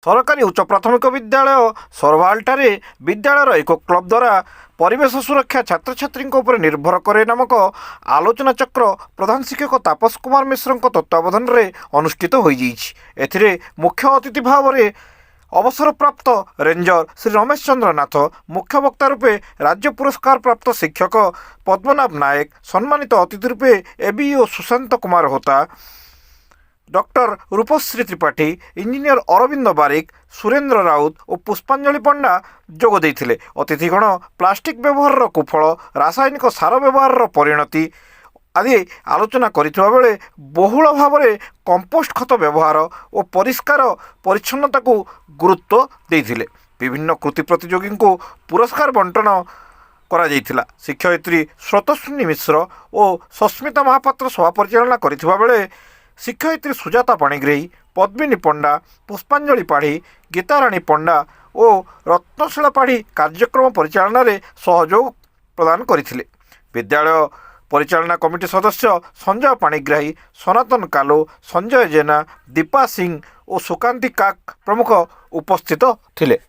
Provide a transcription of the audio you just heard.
सरकारी उच्च प्राथमिक विद्यालय सोरभालଠାରେ विद्यालयर एक क्लब द्वारा परिवेश सुरक्षा छात्र छात्री निर्भर करे नामक आलोचना चक्र प्रधान शिक्षक तापस कुमार मिश्र तत्वावधान में अनुष्ठित हो मुख्य अतिथि भाव में अवसरप्राप्त रेंजर श्री रमेश चंद्र नाथ, मुख्य वक्ता रूपे राज्य पुरस्कार प्राप्त शिक्षक पद्मनाभ नायक, सम्मानित अतिथि रूपे एबीओ सुशांत कुमार होता, डॉक्टर रूपश्री त्रिपाठी, इंजीनियर अरविंद बारिक, सुरेंद्र राउत और पुष्पांजलि पंडा जोग देइथिले। अतिथिगण प्लास्टिक व्यवहार कुफल, रासायनिक सार व्यवहार परिणति आदि आलोचना करिଥିବା बेले बहुल भाव में कंपोस्ट खत व्यवहार और परिष्कार परिच्छन्नता को गुरुत्व देइथिले। विभिन्न कृति प्रतियोगी को पुरस्कार बंटन करा जाइथिला। शिक्षयित्री स्रोतस्विनी मिश्र और सस्मिता महापात्र सभा परिचालना करिଥିବା बेले शिक्षयित्री सुजाता पाणिग्राही, पद्मिनी पंडा, पुष्पांजलि पाढ़ी, गीताराणी पंडा और रत्नशिला पाढ़ी कार्यक्रम परिचालन में सहयोग प्रदान करथिले। विद्यालय परिचालना कमिटी सदस्य संजय पाणिग्राही, सनातन कालो, संजय जेना, दीपा सिंह और सुकांती काक प्रमुख उपस्थित थिले।